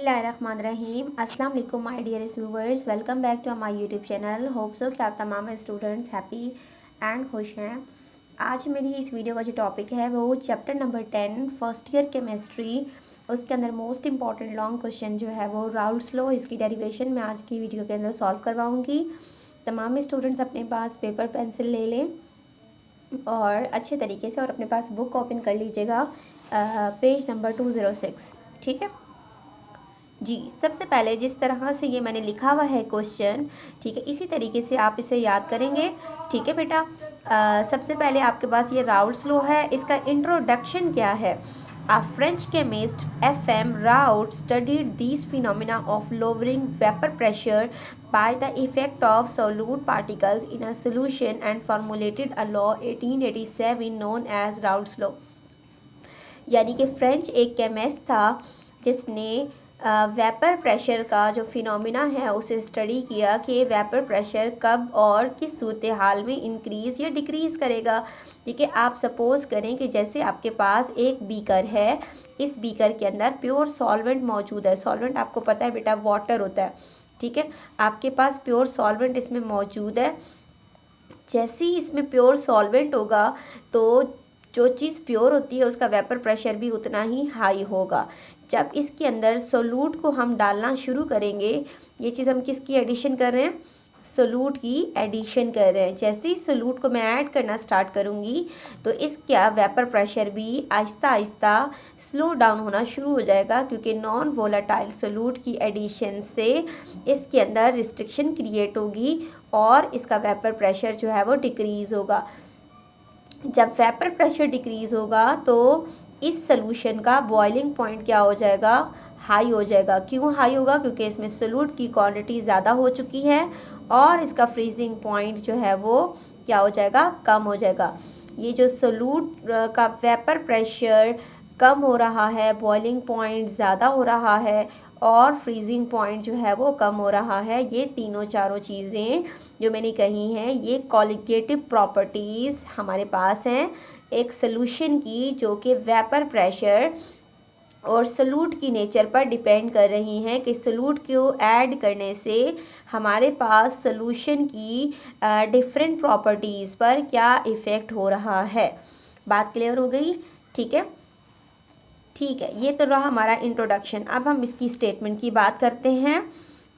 बिस्मिल्लाहिर्रहमानिर्रहीम। अस्सलाम वालेकुम my dear viewers, welcome back to my YouTube channel. Hope so कि आप तमाम स्टूडेंट्स हैप्पी एंड खुश हैं। आज मेरी इस वीडियो का जो टॉपिक है वो chapter number 10 first year chemistry, उसके अंदर मोस्ट इंपॉर्टेंट लॉन्ग क्वेश्चन जो है वो राउल्स लॉ, इसकी डेरिवेशन मैं आज की वीडियो के अंदर सॉल्व करवाऊँगी। तमाम स्टूडेंट्स अपने पास पेपर पेंसिल ले लें और अच्छे तरीके से और अपने पास बुक ओपन कर लीजिएगा, पेज नंबर 206। ठीक है जी। सबसे पहले जिस तरह से ये मैंने लिखा हुआ है क्वेश्चन, ठीक है, इसी तरीके से आप इसे याद करेंगे। ठीक है बेटा, सबसे पहले आपके पास ये राउल्स लॉ है, इसका इंट्रोडक्शन क्या है। A French chemist F.M. Raoult studied these phenomena of lowering vapor pressure by the effect of solute particles in a solution and formulated a law 1887 known as Raoult's law। यानी कि French एक chemist था जिसने vapour pressure का जो phenomena है उसे study किया कि वेपर प्रेशर कब और किस सूरत हाल में इंक्रीज़ या डिक्रीज़ करेगा। ठीक है, आप सपोज़ करें कि जैसे आपके पास एक बीकर है, इस बीकर के अंदर प्योर सॉल्वेंट मौजूद है। सॉल्वेंट आपको पता है बेटा वाटर होता है। ठीक है, आपके पास प्योर सॉल्वेंट इसमें मौजूद है। जैसे ही इसमें प्योर सॉल्वेंट होगा तो जो चीज़ प्योर होती है उसका वेपर प्रेशर भी उतना ही हाई होगा। जब इसके अंदर सोलूट को हम डालना शुरू करेंगे, ये चीज़ हम किसकी एडिशन कर रहे हैं, सोलूट की एडिशन कर रहे हैं। जैसे ही सोलूट को मैं ऐड करना स्टार्ट करूँगी तो इसका वेपर प्रेशर भी आहिस्ता आहिस्ता स्लो डाउन होना शुरू हो जाएगा, क्योंकि नॉन वोलेटाइल सोलूट की एडिशन से इसके अंदर रिस्ट्रिक्शन क्रिएट होगी और इसका वेपर प्रेशर जो है वो डिक्रीज़ होगा। जब वेपर प्रेशर डिक्रीज़ होगा तो इस सॉल्यूशन का बॉइलिंग पॉइंट क्या हो जाएगा, हाई हो जाएगा। क्यों हाई होगा, क्योंकि इसमें सोलूट की क्वांटिटी ज़्यादा हो चुकी है और इसका फ्रीजिंग पॉइंट जो है वो क्या हो जाएगा, कम हो जाएगा। ये जो सोलूट का वेपर प्रेशर कम हो रहा है, बॉइलिंग पॉइंट ज़्यादा हो रहा है और फ्रीजिंग पॉइंट जो है वो कम हो रहा है, ये तीनों चारों चीज़ें जो मैंने कही हैं ये कॉलिगेटिव प्रॉपर्टीज़ हमारे पास हैं एक सॉल्यूशन की, जो कि वेपर प्रेशर और सोलूट की नेचर पर डिपेंड कर रही हैं कि सोलूट को ऐड करने से हमारे पास सॉल्यूशन की डिफरेंट प्रॉपर्टीज़ पर क्या इफ़ेक्ट हो रहा है। बात क्लियर हो गई। ठीक है, ठीक है, ये तो रहा हमारा इंट्रोडक्शन। अब हम इसकी स्टेटमेंट की बात करते हैं।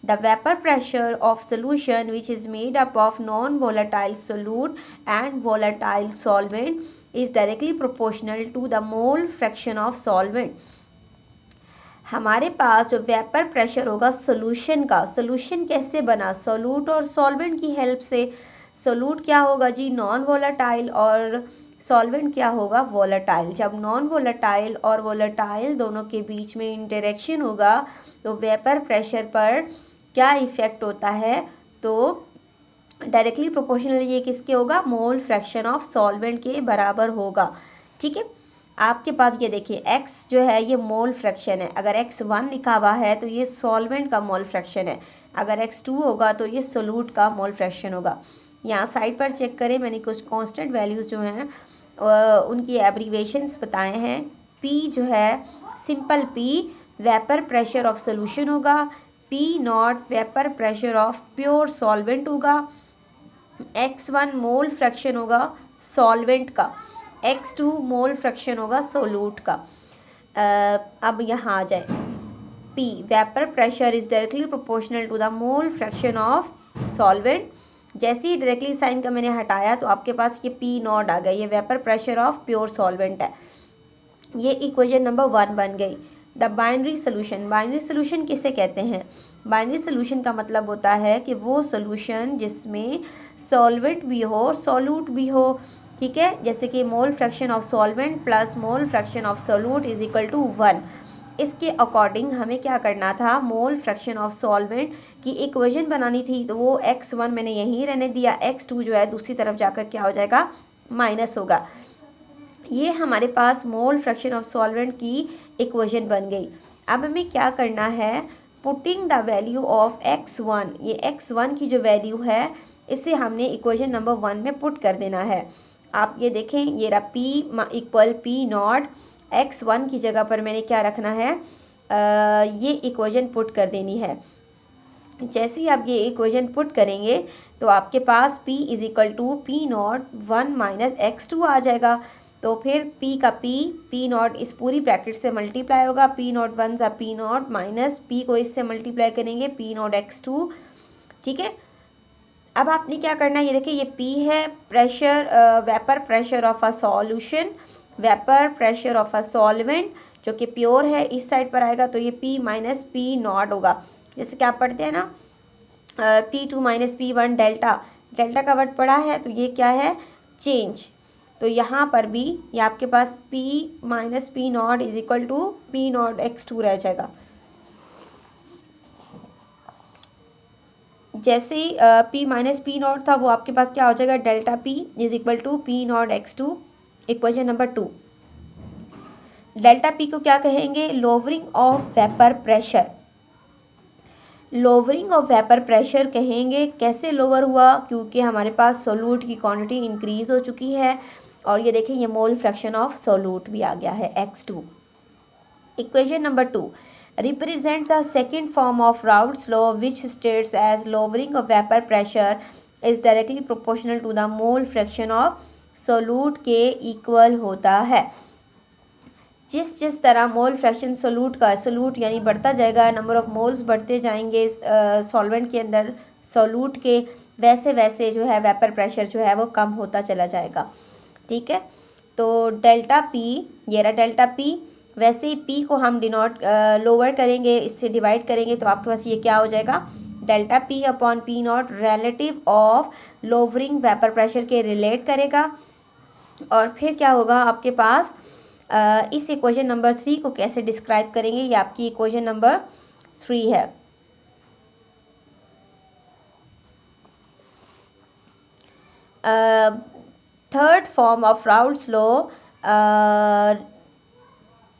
The vapour pressure of solution which is made up of non volatile solute and volatile solvent is directly proportional to the mole fraction of solvent. हमारे पास जो वेपर प्रेशर होगा सोल्यूशन का, सोल्यूशन कैसे बना, सोलूट और सॉल्वेंट की हेल्प से। सोलूट क्या होगा जी, नॉन वोलेटाइल, और सॉल्वेंट क्या होगा, वोलेटाइल। जब नॉन वोलेटाइल और वोलेटाइल दोनों के बीच में इंटरेक्शन होगा तो वेपर प्रेशर पर क्या इफ़ेक्ट होता है, तो डायरेक्टली प्रोपोर्शनल ये किसके होगा, मोल फ्रैक्शन ऑफ सॉल्वेंट के बराबर होगा। ठीक है, आपके पास ये देखिए x जो है ये मोल फ्रैक्शन है। अगर x1 लिखा हुआ है तो ये सॉल्वेंट का मोल फ्रैक्शन है, अगर x2 होगा तो ये सोलूट का मोल फ्रैक्शन होगा। यहाँ साइड पर चेक करें, मैंने कुछ कांस्टेंट वैल्यूज़ जो हैं उनकी एब्रीवेशंस बताए हैं। p जो है simple p vapour pressure of solution होगा, p not vapour pressure of pure solvent होगा, x1 मोल फ्रैक्शन होगा सॉल्वेंट का, x2 मोल फ्रैक्शन होगा सोलूट का। अब यहाँ आ जाए, p vapour pressure is directly proportional to the mole fraction of solvent. जैसे ही डायरेक्टली साइन का मैंने हटाया तो आपके पास ये p नॉट आ गया, ये vapour pressure of pure solvent है। ये इक्वेशन नंबर 1 बन गई। The binary solution, binary solution किसे कहते हैं, बाइनरी सोल्यूशन का मतलब होता है कि वो सोल्यूशन जिसमें सॉल्वेंट भी हो और सोलूट भी हो। ठीक है, जैसे कि mole fraction of solvent plus mole fraction of solute is equal to 1। इसके अकॉर्डिंग हमें क्या करना था, मोल फ्रैक्शन ऑफ सॉल्वेंट की इक्वेशन बनानी थी, तो वो x1 मैंने यहीं रहने दिया, x2 जो है दूसरी तरफ जाकर क्या हो जाएगा, माइनस होगा। ये हमारे पास मोल फ्रैक्शन ऑफ सॉल्वेंट की इक्वेशन बन गई। अब हमें क्या करना है, putting the value of x1, ये x1 की जो वैल्यू है इसे हमने इक्वेशन नंबर 1 में पुट कर देना है। आप ये देखें, ये रहा p equal p not, x1 की जगह पर मैंने क्या रखना है, ये इक्वेशन पुट कर देनी है। जैसे ही आप ये इक्वेशन पुट करेंगे तो आपके पास P is equal to P naught 1 minus x2 आ जाएगा। तो फिर P का P नॉट इस पूरी ब्रैकेट से मल्टीप्लाई होगा, P नॉट 1 सा P नॉट माइनस P को इससे मल्टीप्लाई करेंगे P नॉट x2। ठीक है, अब आपने क्या करना है, ये देखिए ये P है pressure, vapour pressure of a solution, vapour pressure of a solvent जो कि प्योर है, इस साइड पर आएगा तो ये P माइनस P नॉट होगा। जैसे कि आप पढ़ते हैं ना P2 minus P1 delta, delta का वर्ड पढ़ा है तो ये क्या है, चेंज। तो यहाँ पर भी ये आपके पास P minus P naught is equal to P naught x2 रह जाएगा। जैसे ही P माइनस P नॉट था वो आपके पास क्या हो जाएगा, delta P is equal to P naught x2। Equation number 2, delta P को क्या कहेंगे, lowering of vapour pressure, lowering of vapour pressure कहेंगे। कैसे लोअर हुआ, क्योंकि हमारे पास सोल्यूट की क्वांटिटी इंक्रीज हो चुकी है और ये देखें ये मोल फ्रैक्शन ऑफ सोल्यूट भी आ गया है x2। Equation number 2, represent the second form of Raoult's law which states as lowering of vapor pressure is directly proportional to the mole fraction of solute के इक्वल होता है। जिस तरह मोल फ्रैक्शन सोल्यूट का, solute यानी बढ़ता जाएगा, number of moles बढ़ते जाएंगे सॉल्वेंट के अंदर सोल्यूट के, वैसे वैसे जो है वेपर प्रेशर जो है वो कम होता चला जाएगा। ठीक है, तो डेल्टा P, ये रहा डेल्टा P, वैसे ही P को हम डिनोट लोअर करेंगे, इससे डिवाइड करेंगे तो आपके पास ये क्या हो जाएगा, delta P upon P not relative of lowering vapour pressure के रिलेट करेगा। और फिर क्या होगा आपके पास, इस इक्वेशन नंबर 3 को कैसे डिस्क्राइब करेंगे, ये आपकी इक्वेशन नंबर 3 है। Third form of Raoult's law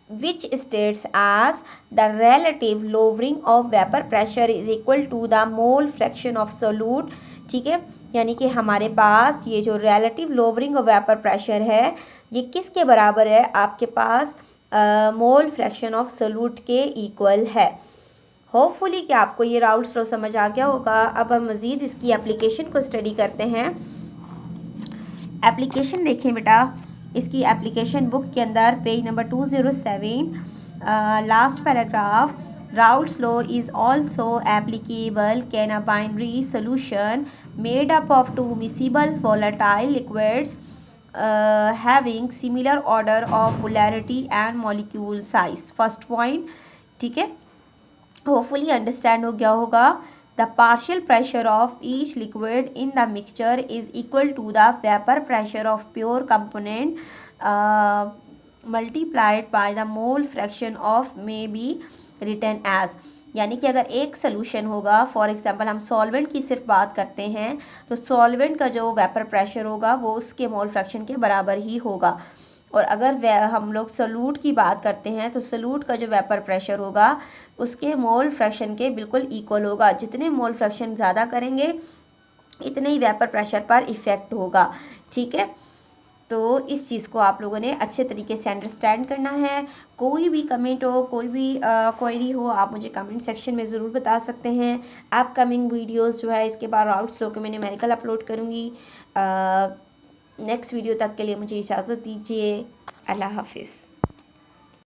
which states as the relative lowering of vapor pressure is equal to the mole fraction of solute। ठीक है, यानी कि हमारे पास ये जो relative lowering of vapor pressure है ये किसके बराबर है, आपके पास मोल फ्रैक्शन ऑफ सोल्यूट के इक्वल है। होपफुली कि आपको ये राउल्ट्स लॉ समझ आ गया होगा। अब हम मज़ीद इसकी एप्लीकेशन को स्टडी करते हैं। एप्लीकेशन देखें बेटा, इसकी एप्लीकेशन बुक के अंदर page number 207 last paragraph, Raoult's law is also applicable can a binary solution made up of two miscible volatile liquids having similar order of polarity and molecule size। First point, ठीक है, hopefully understand हो गया होगा। The partial pressure of each liquid in the mixture is equal to the vapor pressure of pure component multiplied by the mole fraction of may be written as। यानी कि अगर एक solution होगा, for example हम solvent की सिर्फ बात करते हैं, तो सॉल्वेंट का जो वेपर प्रेशर होगा वो उसके मोल फ्रैक्शन के बराबर ही होगा। और अगर हम लोग सोल्यूट की बात करते हैं तो सोल्यूट का जो वेपर प्रेशर होगा उसके मोल फ्रैक्शन के बिल्कुल इक्वल होगा। जितने मोल फ्रैक्शन ज़्यादा करेंगे इतने ही वेपर प्रेशर पर इफ़ेक्ट होगा। ठीक है, तो इस चीज़ को आप लोगों ने अच्छे तरीके से अंडरस्टैंड करना है। कोई भी कमेंट हो, कोई भी क्वेरी हो, आप मुझे कमेंट सेक्शन में ज़रूर बता सकते हैं। अपकमिंग वीडियोस जो है इसके बाद राउल्ट्स लॉ के मैं न्यूमेरिकल अपलोड करूँगी। नेक्स्ट वीडियो तक के लिए मुझे इजाज़त दीजिए। अल्लाह हाफिज़।